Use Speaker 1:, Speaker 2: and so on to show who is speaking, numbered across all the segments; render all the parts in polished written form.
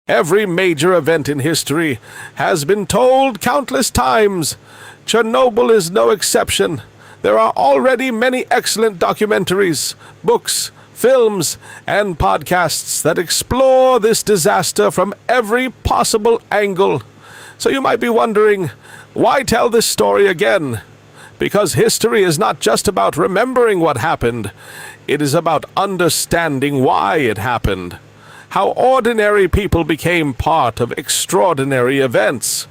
Speaker 1: Every major event in history has been told countless times. Chernobyl is no exception. There are already many excellent documentaries, books, films, and podcasts that explore this disaster from every possible angle. So you might be wondering, why tell this story again? Because history is not just about remembering what happened. It is about understanding why it happened. How ordinary people became part of extraordinary events,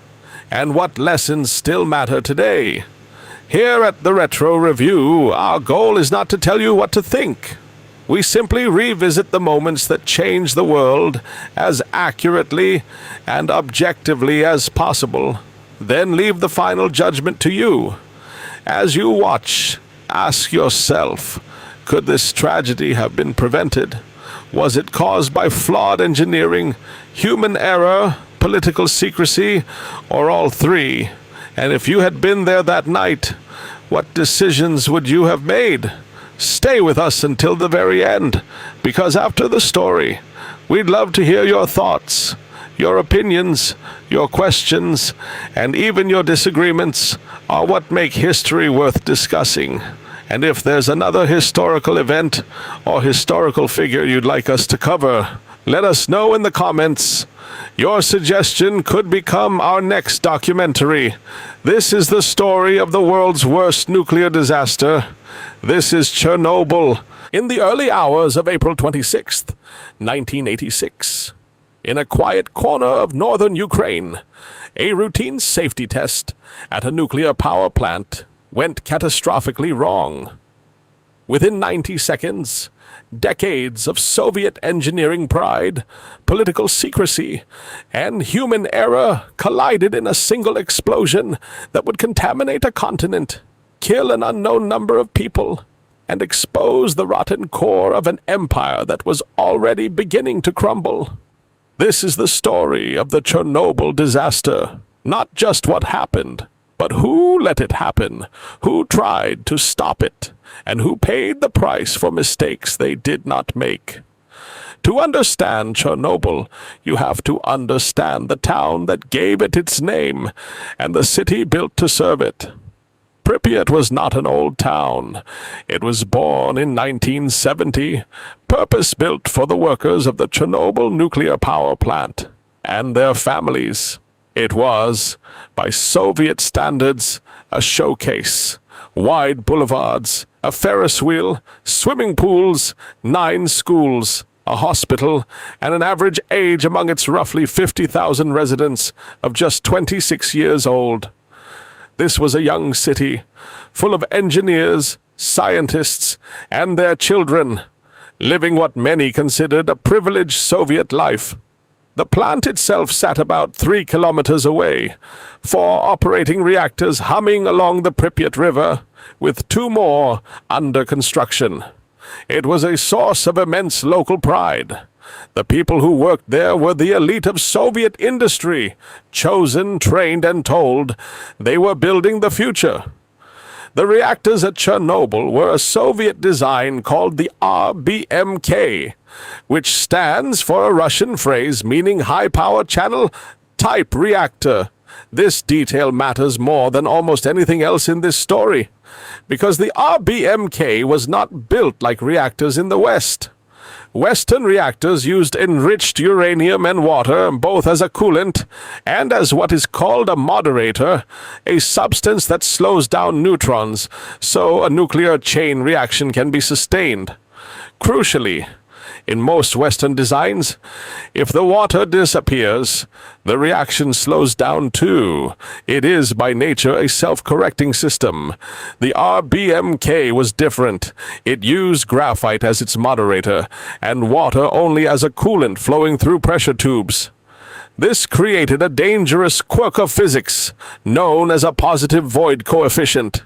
Speaker 1: and what lessons still matter today. Here at the Retro Review, our goal is not to tell you what to think. We simply revisit the moments that changed the world as accurately and objectively as possible, then leave the final judgment to you. As you watch, ask yourself, could this tragedy have been prevented? Was it caused by flawed engineering, human error, political secrecy, or all three? And if you had been there that night, what decisions would you have made? Stay with us until the very end, because after the story, we'd love to hear your thoughts, your opinions, your questions, and even your disagreements are what make history worth discussing. And if there's another historical event or historical figure you'd like us to cover, let us know in the comments. Your suggestion could become our next documentary. This is the story of the world's worst nuclear disaster. This is Chernobyl. In the early hours of April 26th, 1986, in a quiet corner of northern Ukraine, a routine safety test at a nuclear power plant went catastrophically wrong. Within 90 seconds, decades of Soviet engineering pride, political secrecy, and human error collided in a single explosion that would contaminate a continent, kill an unknown number of people, and expose the rotten core of an empire that was already beginning to crumble. This is the story of the Chernobyl disaster. Not just what happened, but who let it happen, who tried to stop it, and who paid the price for mistakes they did not make. To understand Chernobyl, you have to understand the town that gave it its name, and the city built to serve it. Pripyat was not an old town. It was born in 1970, purpose-built for the workers of the Chernobyl Nuclear Power Plant and their families. It was, by Soviet standards, a showcase. Wide boulevards, a Ferris wheel, swimming pools, 9 schools, a hospital, and an average age among its roughly 50,000 residents of just 26 years old. This was a young city, full of engineers, scientists, and their children, living what many considered a privileged Soviet life. The plant itself sat about 3 kilometers away, 4 operating reactors humming along the Pripyat River, with 2 more under construction. It was a source of immense local pride. The people who worked there were the elite of Soviet industry, chosen, trained, and told they were building the future. The reactors at Chernobyl were a Soviet design called the RBMK, which stands for a Russian phrase meaning high-power channel type reactor. This detail matters more than almost anything else in this story, because the RBMK was not built like reactors in the West. Western reactors used enriched uranium and water, both as a coolant and as what is called a moderator, a substance that slows down neutrons, so a nuclear chain reaction can be sustained. Crucially, in most Western designs, if the water disappears, the reaction slows down too. It is by nature a self-correcting system. The RBMK was different. It used graphite as its moderator, and water only as a coolant flowing through pressure tubes. This created a dangerous quirk of physics, known as a positive void coefficient.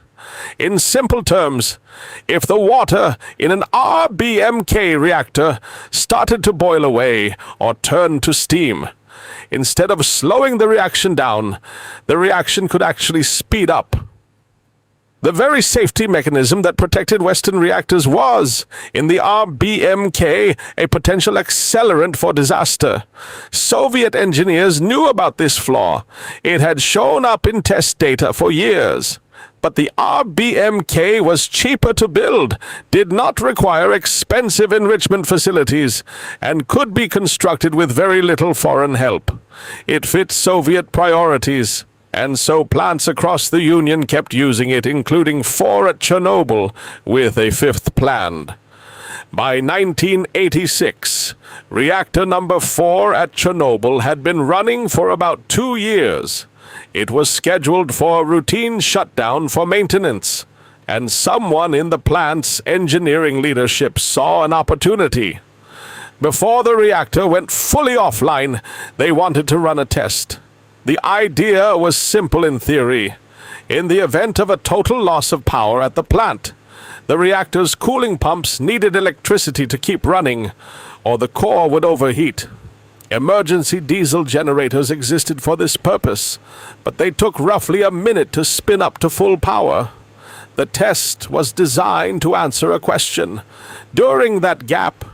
Speaker 1: In simple terms, if the water in an RBMK reactor started to boil away or turn to steam, instead of slowing the reaction down, the reaction could actually speed up. The very safety mechanism that protected Western reactors was, in the RBMK, a potential accelerant for disaster. Soviet engineers knew about this flaw. It had shown up in test data for years. But the RBMK was cheaper to build, did not require expensive enrichment facilities, and could be constructed with very little foreign help. It fit Soviet priorities, and so plants across the Union kept using it, including 4 at Chernobyl, with a 5th planned. By 1986, reactor number 4 at Chernobyl had been running for about 2 years. It was scheduled for a routine shutdown for maintenance, and someone in the plant's engineering leadership saw an opportunity. Before the reactor went fully offline, they wanted to run a test. The idea was simple in theory. In the event of a total loss of power at the plant, the reactor's cooling pumps needed electricity to keep running, or the core would overheat. Emergency diesel generators existed for this purpose, but they took roughly a minute to spin up to full power. The test was designed to answer a question. During that gap,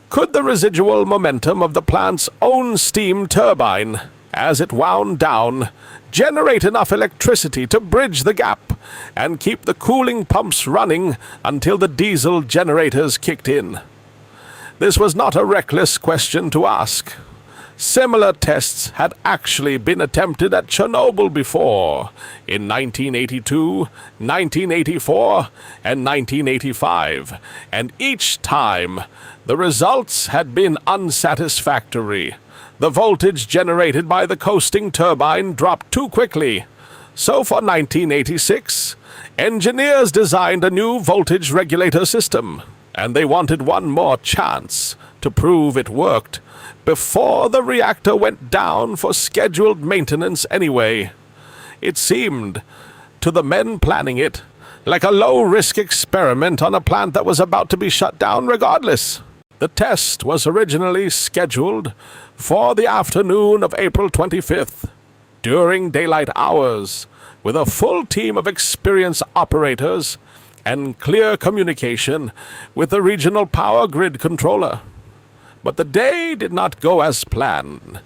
Speaker 1: could the residual momentum of the plant's own steam turbine, as it wound down, generate enough electricity to bridge the gap and keep the cooling pumps running until the diesel generators kicked in? This was not a reckless question to ask. Similar tests had actually been attempted at Chernobyl before, in 1982, 1984, and 1985, and each time the results had been unsatisfactory. The voltage generated by the coasting turbine dropped too quickly. So for 1986, engineers designed a new voltage regulator system, and they wanted one more chance to prove it worked before the reactor went down for scheduled maintenance anyway. It seemed, to the men planning it, like a low-risk experiment on a plant that was about to be shut down regardless. The test was originally scheduled for the afternoon of April 25th, during daylight hours, with a full team of experienced operators and clear communication with the regional power grid controller. But the day did not go as planned.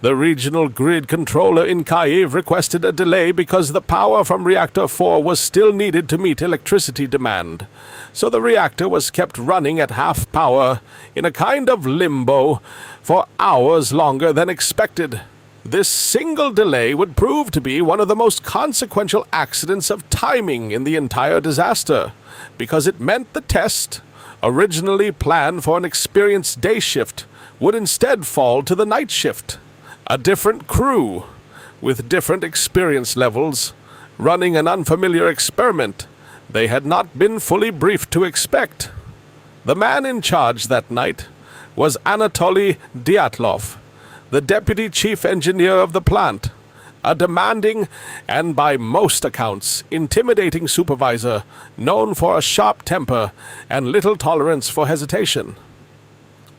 Speaker 1: The regional grid controller in Kyiv requested a delay because the power from Reactor 4 was still needed to meet electricity demand. So the reactor was kept running at half power in a kind of limbo for hours longer than expected. This single delay would prove to be one of the most consequential accidents of timing in the entire disaster, because it meant the test, originally planned for an experienced day shift, would instead fall to the night shift. A different crew, with different experience levels, running an unfamiliar experiment they had not been fully briefed to expect. The man in charge that night was Anatoly Dyatlov, the deputy chief engineer of the plant, a demanding and, by most accounts, intimidating supervisor known for a sharp temper and little tolerance for hesitation.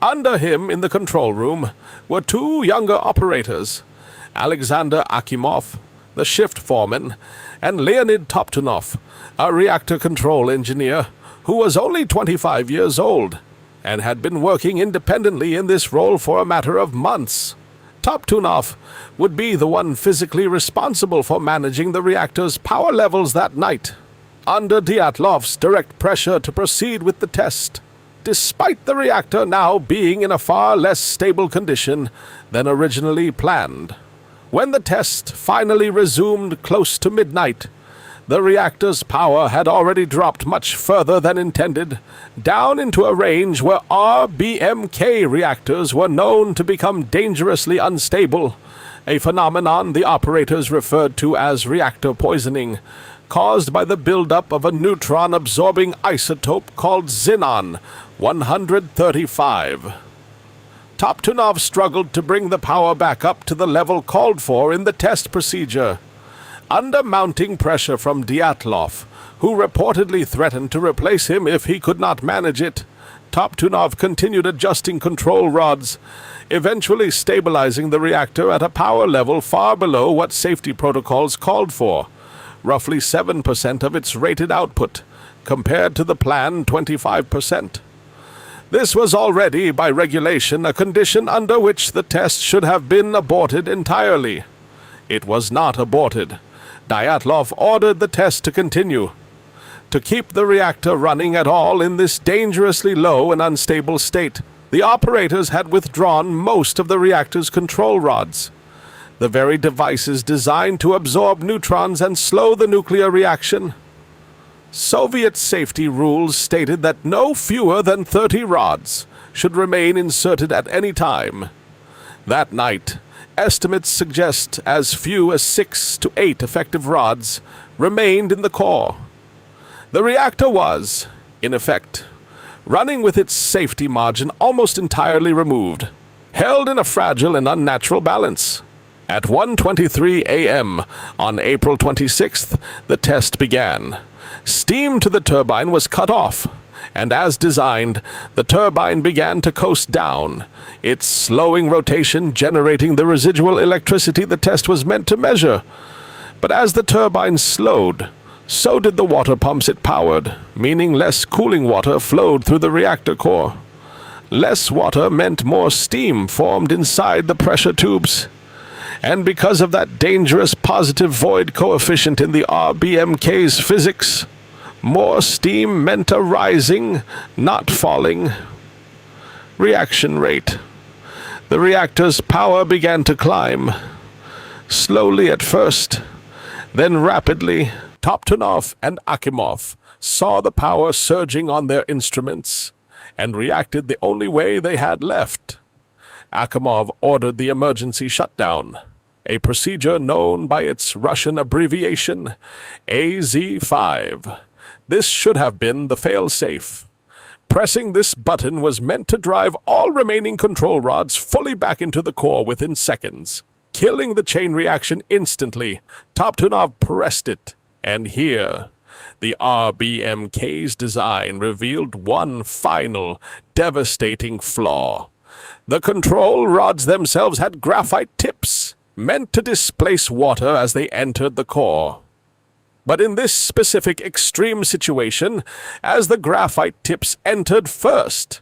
Speaker 1: Under him in the control room were 2 younger operators, Alexander Akimov, the shift foreman, and Leonid Toptunov, a reactor control engineer who was only 25 years old and had been working independently in this role for a matter of months. Toptunov would be the one physically responsible for managing the reactor's power levels that night, under Dyatlov's direct pressure to proceed with the test, despite the reactor now being in a far less stable condition than originally planned. When the test finally resumed close to midnight, the reactor's power had already dropped much further than intended, down into a range where RBMK reactors were known to become dangerously unstable, a phenomenon the operators referred to as reactor poisoning, caused by the buildup of a neutron-absorbing isotope called Xenon-135. Toptunov struggled to bring the power back up to the level called for in the test procedure. Under mounting pressure from Dyatlov, who reportedly threatened to replace him if he could not manage it, Toptunov continued adjusting control rods, eventually stabilizing the reactor at a power level far below what safety protocols called for. roughly 7% of its rated output, compared to the planned 25%. This was already, by regulation, a condition under which the test should have been aborted entirely. It was not aborted. Dyatlov ordered the test to continue. To keep the reactor running at all in this dangerously low and unstable state, the operators had withdrawn most of the reactor's control rods. The very devices designed to absorb neutrons and slow the nuclear reaction. Soviet safety rules stated that no fewer than 30 rods should remain inserted at any time. That night, estimates suggest as few as 6 to 8 effective rods remained in the core. The reactor was, in effect, running with its safety margin almost entirely removed, held in a fragile and unnatural balance. At 1:23 a.m. on April 26th, the test began. Steam to the turbine was cut off, and as designed, the turbine began to coast down, its slowing rotation generating the residual electricity the test was meant to measure. But as the turbine slowed, so did the water pumps it powered, meaning less cooling water flowed through the reactor core. Less water meant more steam formed inside the pressure tubes. And because of that dangerous positive void coefficient in the RBMK's physics, more steam meant a rising, not falling, reaction rate. The reactor's power began to climb, slowly at first, then rapidly. Toptunov and Akimov saw the power surging on their instruments and reacted the only way they had left. Akimov ordered the emergency shutdown, a procedure known by its Russian abbreviation AZ-5. This should have been the fail-safe. Pressing this button was meant to drive all remaining control rods fully back into the core within seconds, killing the chain reaction instantly. Toptunov pressed it, and here, the RBMK's design revealed one final, devastating flaw. The control rods themselves had graphite tips, meant to displace water as they entered the core. But in this specific extreme situation, as the graphite tips entered first,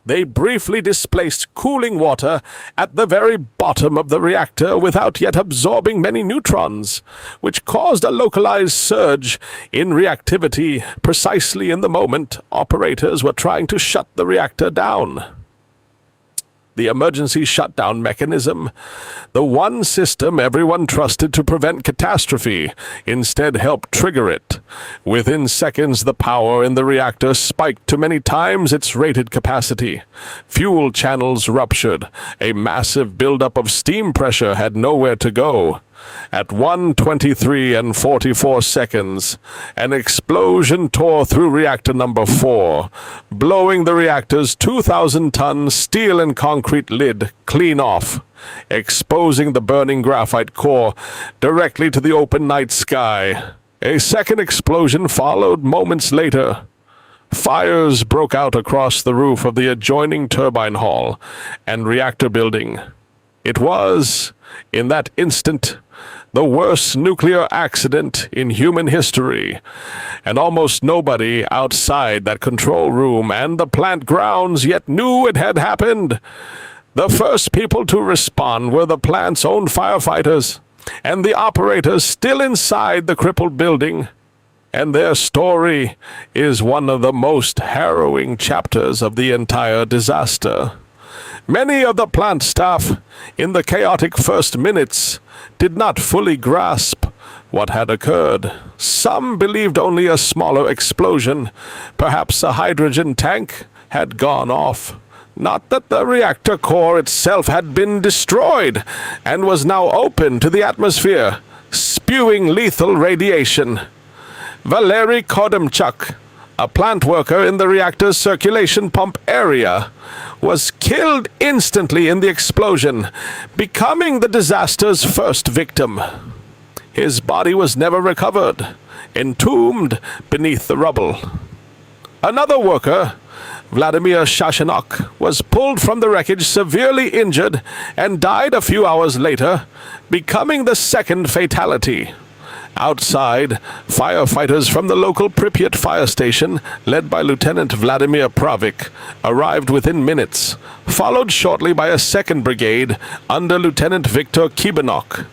Speaker 1: they briefly displaced cooling water at the very bottom of the reactor without yet absorbing many neutrons, which caused a localized surge in reactivity precisely in the moment operators were trying to shut the reactor down. The emergency shutdown mechanism, the one system everyone trusted to prevent catastrophe, instead helped trigger it. Within seconds, the power in the reactor spiked to many times its rated capacity. Fuel channels ruptured. A massive buildup of steam pressure had nowhere to go. At 1:23 and 44 seconds, an explosion tore through reactor number 4, blowing the reactor's 2,000-ton steel and concrete lid clean off, exposing the burning graphite core directly to the open night sky. A second explosion followed moments later. Fires broke out across the roof of the adjoining turbine hall and reactor building. It was, in that instant, the worst nuclear accident in human history, and almost nobody outside that control room and the plant grounds yet knew it had happened. The first people to respond were the plant's own firefighters, and the operators still inside the crippled building. And their story is one of the most harrowing chapters of the entire disaster. Many of the plant staff, in the chaotic first minutes, did not fully grasp what had occurred. Some believed only a smaller explosion, perhaps a hydrogen tank, had gone off. Not that the reactor core itself had been destroyed and was now open to the atmosphere, spewing lethal radiation. Valery Kodemchuk, a plant worker in the reactor's circulation pump area, was killed instantly in the explosion, becoming the disaster's first victim. His body was never recovered, entombed beneath the rubble. Another worker, Vladimir Shashanok, was pulled from the wreckage severely injured and died a few hours later, becoming the second fatality. Outside, firefighters from the local Pripyat fire station, led by Lieutenant Vladimir Pravik, arrived within minutes, followed shortly by a second brigade under Lieutenant Viktor Kibanok.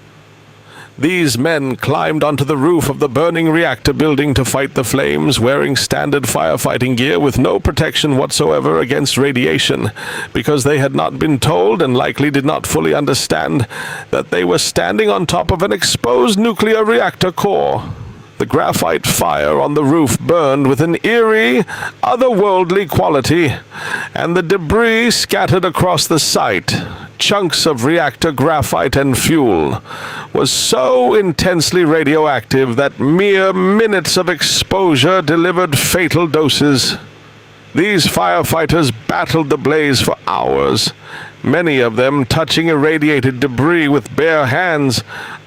Speaker 1: These men climbed onto the roof of the burning reactor building to fight the flames, wearing standard firefighting gear with no protection whatsoever against radiation, because they had not been told and likely did not fully understand that they were standing on top of an exposed nuclear reactor core. The graphite fire on the roof burned with an eerie, otherworldly quality, and the debris scattered across the site, chunks of reactor graphite and fuel, was so intensely radioactive that mere minutes of exposure delivered fatal doses. These firefighters battled the blaze for hours, many of them touching irradiated debris with bare hands,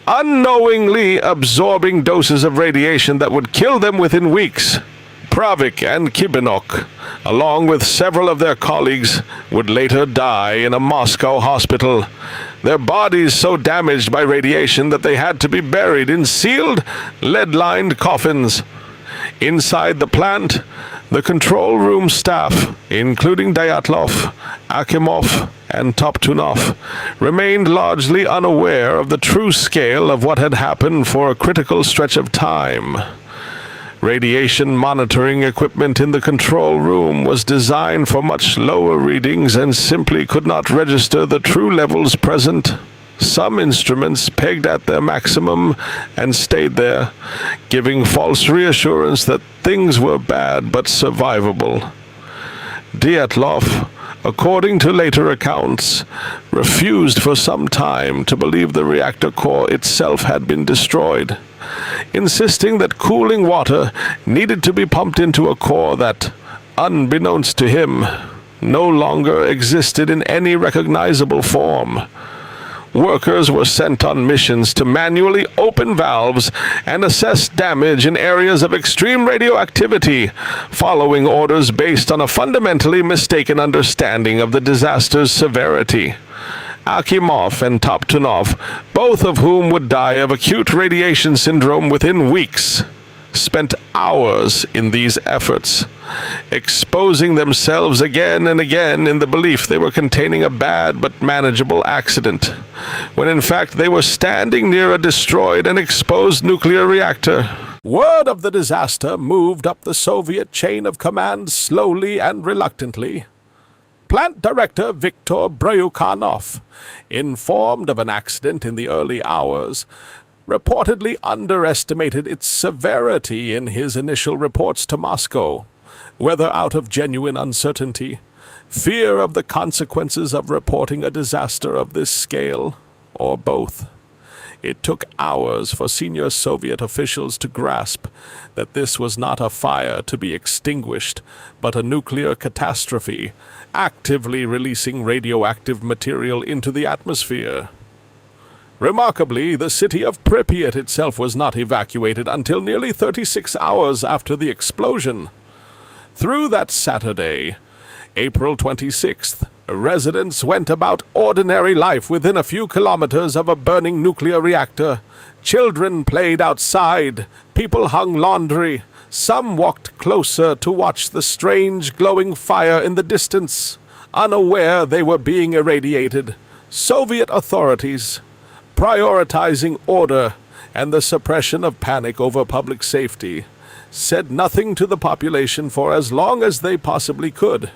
Speaker 1: unknowingly absorbing doses of radiation that would kill them within weeks. Pravik and Kibanok, along with several of their colleagues, would later die in a Moscow hospital, their bodies so damaged by radiation that they had to be buried in sealed, lead-lined coffins. Inside the plant, the control room staff, including Dyatlov, Akimov, and Toptunov, remained largely unaware of the true scale of what had happened for a critical stretch of time. Radiation monitoring equipment in the control room was designed for much lower readings and simply could not register the true levels present. Some instruments pegged at their maximum and stayed there, giving false reassurance that things were bad but survivable. Dyatlov, according to later accounts, refused for some time to believe the reactor core itself had been destroyed, insisting that cooling water needed to be pumped into a core that, unbeknownst to him, no longer existed in any recognizable form. Workers were sent on missions to manually open valves and assess damage in areas of extreme radioactivity, following orders based on a fundamentally mistaken understanding of the disaster's severity. Akimov and Toptunov, both of whom would die of acute radiation syndrome within weeks, spent hours in these efforts, exposing themselves again and again in the belief they were containing a bad but manageable accident, when in fact they were standing near a destroyed and exposed nuclear reactor. Word of the disaster moved up the Soviet chain of command slowly and reluctantly. Plant Director Viktor Bryukhanov, informed of an accident in the early hours, reportedly underestimated its severity in his initial reports to Moscow, whether out of genuine uncertainty, fear of the consequences of reporting a disaster of this scale, or both. It took hours for senior Soviet officials to grasp that this was not a fire to be extinguished, but a nuclear catastrophe, actively releasing radioactive material into the atmosphere. Remarkably, the city of Pripyat itself was not evacuated until nearly 36 hours after the explosion. Through that Saturday, April 26th, residents went about ordinary life within a few kilometers of a burning nuclear reactor. Children played outside, people hung laundry, some walked closer to watch the strange glowing fire in the distance, unaware they were being irradiated. Soviet authorities, prioritizing order and the suppression of panic over public safety, said nothing to the population for as long as they possibly could.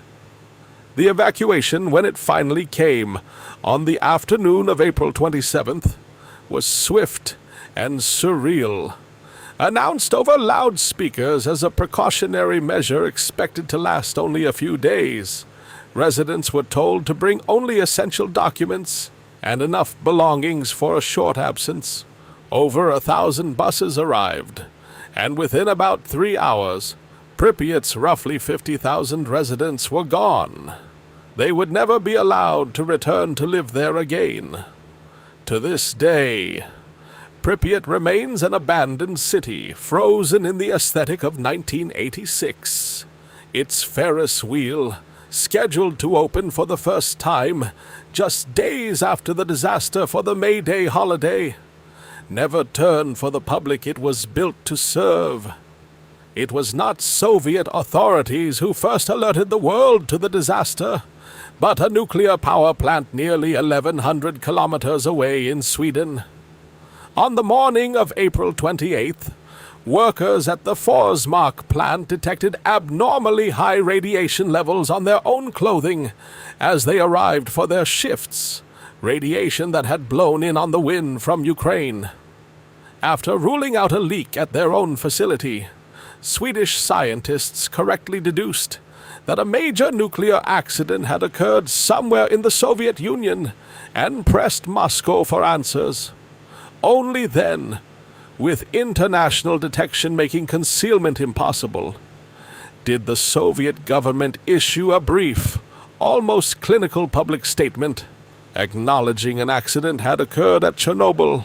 Speaker 1: The evacuation, when it finally came, on the afternoon of April 27th, was swift and surreal. Announced over loudspeakers as a precautionary measure expected to last only a few days, residents were told to bring only essential documents and enough belongings for a short absence. Over 1,000 buses arrived, and within about 3 hours, Pripyat's roughly 50,000 residents were gone. They would never be allowed to return to live there again. To this day, Pripyat remains an abandoned city, frozen in the aesthetic of 1986. Its Ferris wheel, scheduled to open for the first time just days after the disaster for the May Day holiday, never turned for the public it was built to serve. It was not Soviet authorities who first alerted the world to the disaster, but a nuclear power plant nearly 1,100 kilometers away in Sweden. On the morning of April 28th, workers at the Forsmark plant detected abnormally high radiation levels on their own clothing as they arrived for their shifts, radiation that had blown in on the wind from Ukraine. After ruling out a leak at their own facility, Swedish scientists correctly deduced that a major nuclear accident had occurred somewhere in the Soviet Union and pressed Moscow for answers. Only then, with international detection making concealment impossible, did the Soviet government issue a brief, almost clinical public statement acknowledging an accident had occurred at Chernobyl.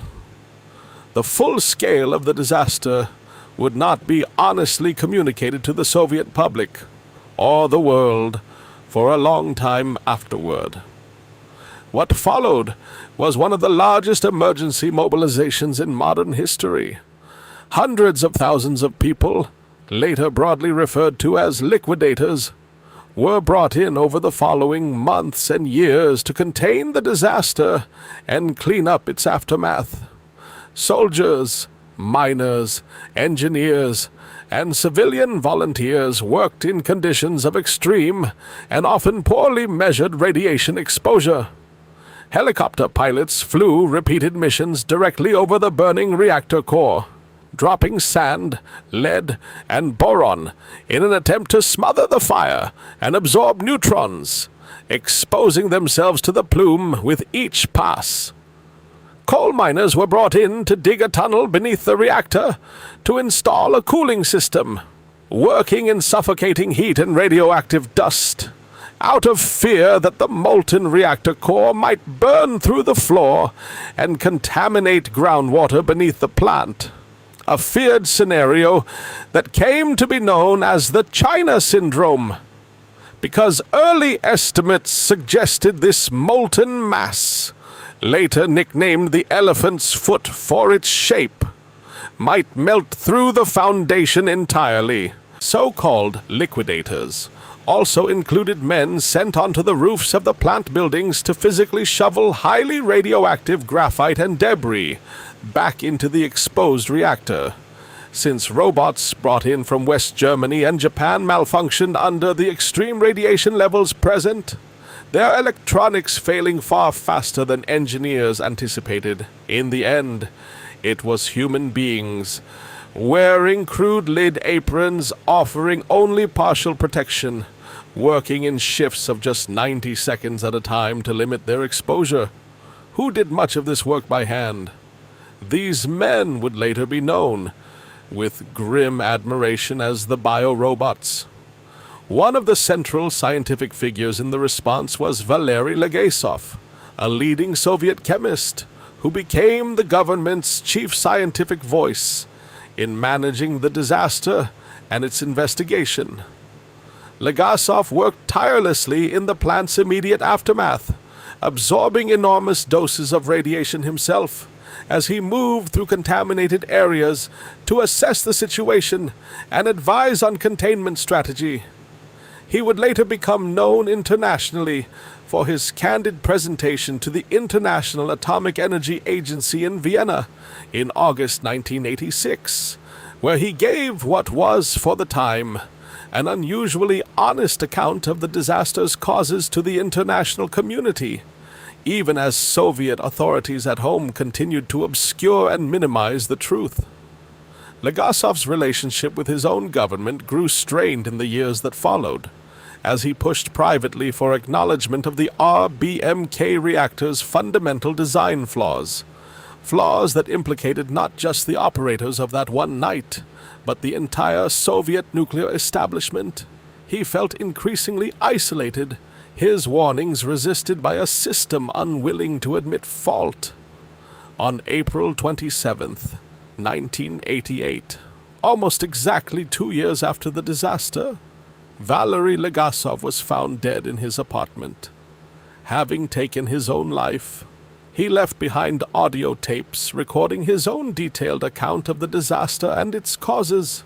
Speaker 1: The full scale of the disaster would not be honestly communicated to the Soviet public or the world for a long time afterward. What followed was one of the largest emergency mobilizations in modern history. Hundreds of thousands of people, later broadly referred to as liquidators, were brought in over the following months and years to contain the disaster and clean up its aftermath. Soldiers, miners, engineers, and civilian volunteers worked in conditions of extreme and often poorly measured radiation exposure. Helicopter pilots flew repeated missions directly over the burning reactor core, dropping sand, lead, and boron in an attempt to smother the fire and absorb neutrons, exposing themselves to the plume with each pass. Coal miners were brought in to dig a tunnel beneath the reactor to install a cooling system, working in suffocating heat and radioactive dust, out of fear that the molten reactor core might burn through the floor and contaminate groundwater beneath the plant. A feared scenario that came to be known as the China Syndrome, because early estimates suggested this molten mass, later nicknamed the elephant's foot for its shape, might melt through the foundation entirely. So-called liquidators also included men sent onto the roofs of the plant buildings to physically shovel highly radioactive graphite and debris back into the exposed reactor. Since robots brought in from West Germany and Japan malfunctioned under the extreme radiation levels present, their electronics failing far faster than engineers anticipated. In the end, it was human beings, wearing crude lid aprons offering only partial protection, working in shifts of just 90 seconds at a time to limit their exposure, who did much of this work by hand. These men would later be known, with grim admiration, as the biorobots. One of the central scientific figures in the response was Valery Legasov, a leading Soviet chemist who became the government's chief scientific voice in managing the disaster and its investigation. Legasov worked tirelessly in the plant's immediate aftermath, absorbing enormous doses of radiation himself as he moved through contaminated areas to assess the situation and advise on containment strategy. He would later become known internationally for his candid presentation to the International Atomic Energy Agency in Vienna in August 1986, where he gave what was, for the time, an unusually honest account of the disaster's causes to the international community, even as Soviet authorities at home continued to obscure and minimize the truth. Legasov's relationship with his own government grew strained in the years that followed, as he pushed privately for acknowledgement of the RBMK reactor's fundamental design flaws that implicated not just the operators of that one night, but the entire Soviet nuclear establishment. He felt increasingly isolated, his warnings resisted by a system unwilling to admit fault. On April 27th, 1988, almost exactly 2 years after the disaster, Valery Legasov was found dead in his apartment. Having taken his own life, He left behind audio tapes recording his own detailed account of the disaster and its causes.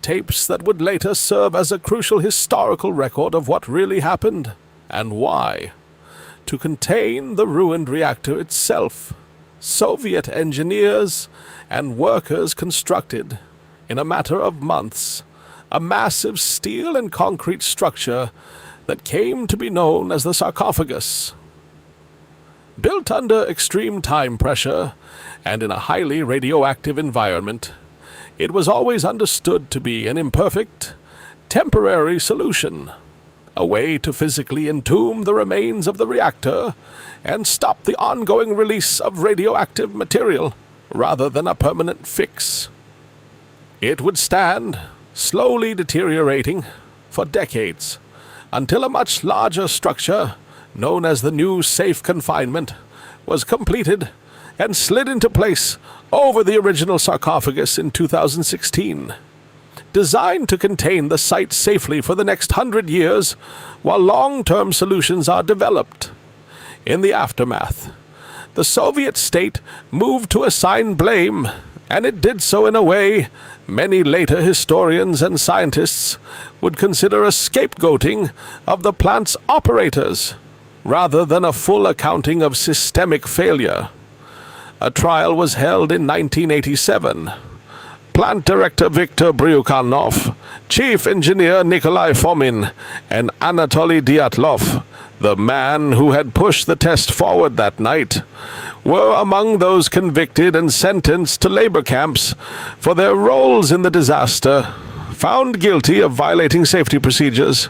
Speaker 1: Tapes that would later serve as a crucial historical record of what really happened and why. To contain the ruined reactor itself, Soviet engineers and workers constructed, in a matter of months, a massive steel and concrete structure that came to be known as the sarcophagus. Built under extreme time pressure and in a highly radioactive environment, it was always understood to be an imperfect, temporary solution, a way to physically entomb the remains of the reactor and stop the ongoing release of radioactive material, rather than a permanent fix. It would stand, slowly deteriorating, for decades, until a much larger structure, known as the new safe confinement, was completed and slid into place over the original sarcophagus in 2016. Designed to contain the site safely for the next 100 years, while long-term solutions are developed. In the aftermath, the Soviet state moved to assign blame, and it did so in a way many later historians and scientists would consider a scapegoating of the plant's operators, rather than a full accounting of systemic failure. A trial was held in 1987. Plant Director Viktor Bryukhanov, Chief Engineer Nikolai Fomin, and Anatoly Dyatlov, the man who had pushed the test forward that night, were among those convicted and sentenced to labor camps for their roles in the disaster, found guilty of violating safety procedures.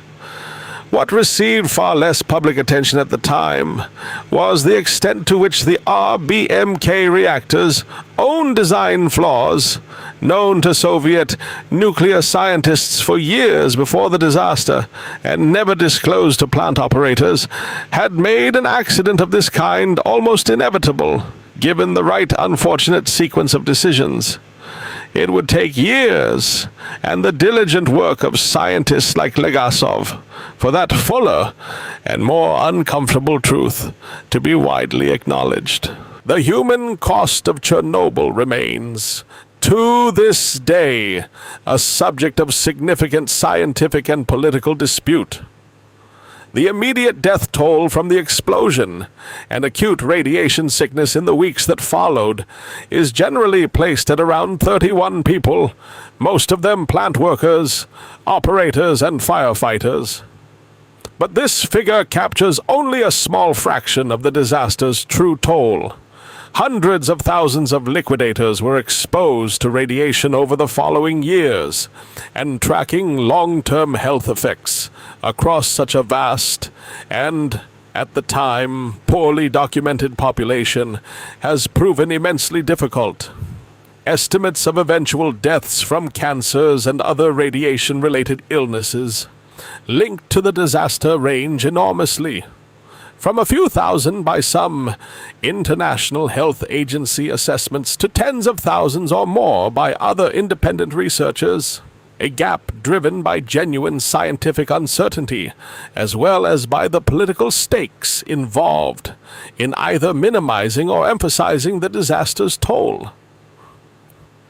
Speaker 1: What received far less public attention at the time was the extent to which the RBMK reactor's own design flaws, known to Soviet nuclear scientists for years before the disaster and never disclosed to plant operators, had made an accident of this kind almost inevitable, given the right unfortunate sequence of decisions. It would take years and the diligent work of scientists like Legasov for that fuller and more uncomfortable truth to be widely acknowledged. The human cost of Chernobyl remains, to this day, a subject of significant scientific and political dispute. The immediate death toll from the explosion and acute radiation sickness in the weeks that followed is generally placed at around 31 people, most of them plant workers, operators, and firefighters. But this figure captures only a small fraction of the disaster's true toll. Hundreds of thousands of liquidators were exposed to radiation over the following years, and tracking long-term health effects across such a vast and, at the time, poorly documented population has proven immensely difficult. Estimates of eventual deaths from cancers and other radiation-related illnesses linked to the disaster range enormously, from a few thousand by some international health agency assessments to tens of thousands or more by other independent researchers, a gap driven by genuine scientific uncertainty, as well as by the political stakes involved in either minimizing or emphasizing the disaster's toll.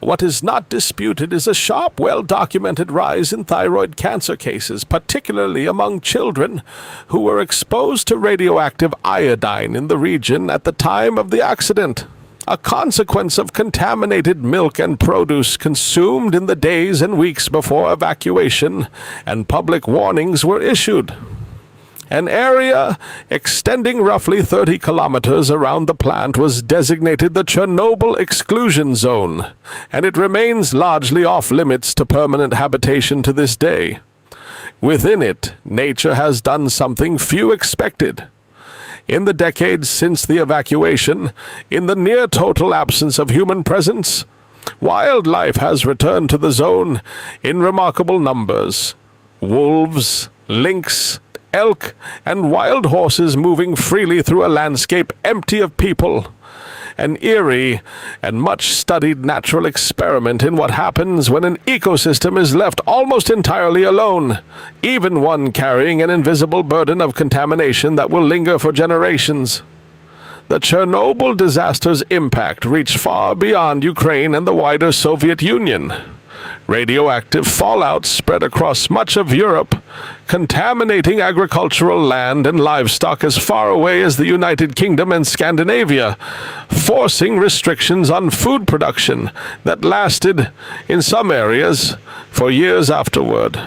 Speaker 1: What is not disputed is a sharp, well-documented rise in thyroid cancer cases, particularly among children who were exposed to radioactive iodine in the region at the time of the accident, a consequence of contaminated milk and produce consumed in the days and weeks before evacuation and public warnings were issued. An area extending roughly 30 kilometers around the plant was designated the Chernobyl Exclusion Zone, and it remains largely off-limits to permanent habitation to this day. Within it, nature has done something few expected. In the decades since the evacuation, in the near-total absence of human presence, wildlife has returned to the zone in remarkable numbers. Wolves, lynx, elk, and wild horses moving freely through a landscape empty of people. An eerie and much-studied natural experiment in what happens when an ecosystem is left almost entirely alone, even one carrying an invisible burden of contamination that will linger for generations. The Chernobyl disaster's impact reached far beyond Ukraine and the wider Soviet Union. Radioactive fallout spread across much of Europe, contaminating agricultural land and livestock as far away as the United Kingdom and Scandinavia, forcing restrictions on food production that lasted, in some areas, for years afterward.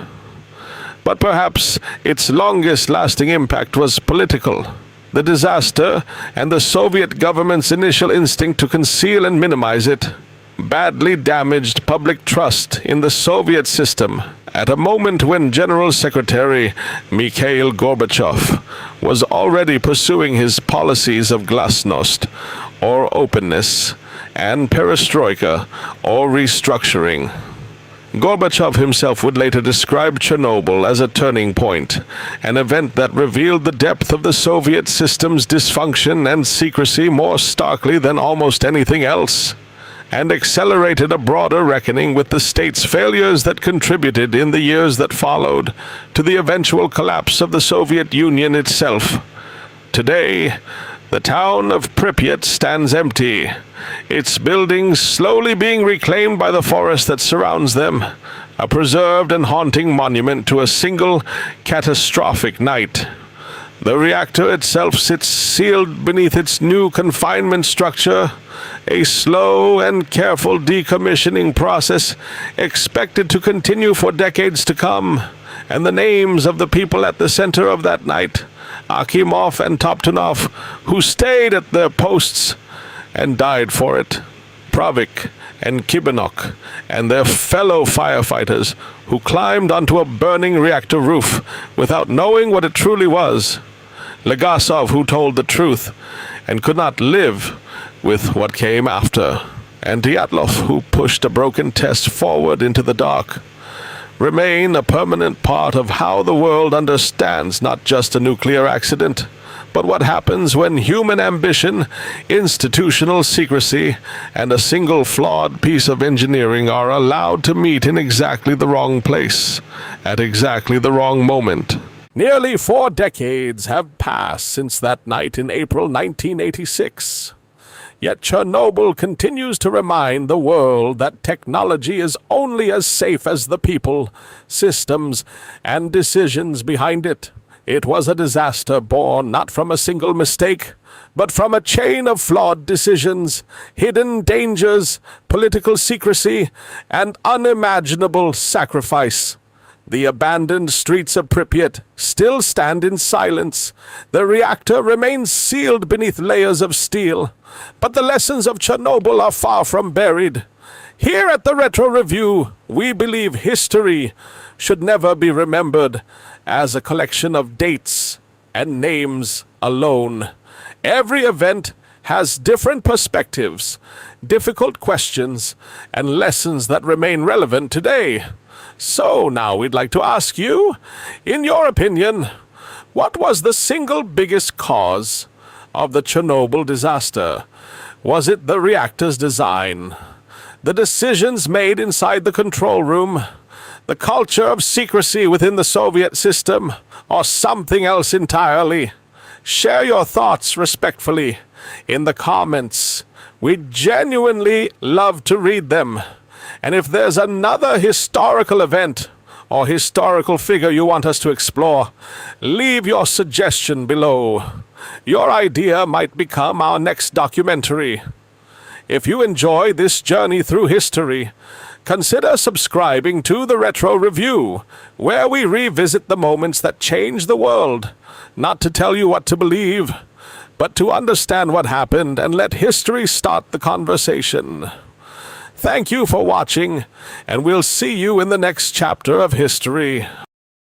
Speaker 1: But perhaps its longest-lasting impact was political. The disaster, and the Soviet government's initial instinct to conceal and minimize it, badly damaged public trust in the Soviet system at a moment when General Secretary Mikhail Gorbachev was already pursuing his policies of glasnost, or openness, and perestroika, or restructuring. Gorbachev himself would later describe Chernobyl as a turning point, an event that revealed the depth of the Soviet system's dysfunction and secrecy more starkly than almost anything else, and accelerated a broader reckoning with the state's failures that contributed in the years that followed to the eventual collapse of the Soviet Union itself. Today, the town of Pripyat stands empty, its buildings slowly being reclaimed by the forest that surrounds them, a preserved and haunting monument to a single catastrophic night. The reactor itself sits sealed beneath its new confinement structure, a slow and careful decommissioning process expected to continue for decades to come, and the names of the people at the center of that night, Akimov and Toptunov, who stayed at their posts and died for it, Pravik and Kibanok, and their fellow firefighters who climbed onto a burning reactor roof without knowing what it truly was, Legasov, who told the truth and could not live with what came after, and Dyatlov, who pushed a broken test forward into the dark, remain a permanent part of how the world understands not just a nuclear accident, but what happens when human ambition, institutional secrecy, and a single flawed piece of engineering are allowed to meet in exactly the wrong place, at exactly the wrong moment. Nearly 4 decades have passed since that night in April 1986. Yet Chernobyl continues to remind the world that technology is only as safe as the people, systems, and decisions behind it. It was a disaster born not from a single mistake, but from a chain of flawed decisions, hidden dangers, political secrecy, and unimaginable sacrifice. The abandoned streets of Pripyat still stand in silence. The reactor remains sealed beneath layers of steel. But the lessons of Chernobyl are far from buried. Here at the Retro Review, we believe history should never be remembered as a collection of dates and names alone. Every event has different perspectives, difficult questions, and lessons that remain relevant today. So now we'd like to ask you, in your opinion, what was the single biggest cause of the Chernobyl disaster? Was it the reactor's design, the decisions made inside the control room, the culture of secrecy within the Soviet system, or something else entirely? Share your thoughts respectfully in the comments. We genuinely love to read them. And if there's another historical event or historical figure you want us to explore, leave your suggestion below. Your idea might become our next documentary. If you enjoy this journey through history, consider subscribing to the Retro Review, where we revisit the moments that changed the world, not to tell you what to believe, but to understand what happened and let history start the conversation. Thank you for watching, and we'll see you in the next chapter of history.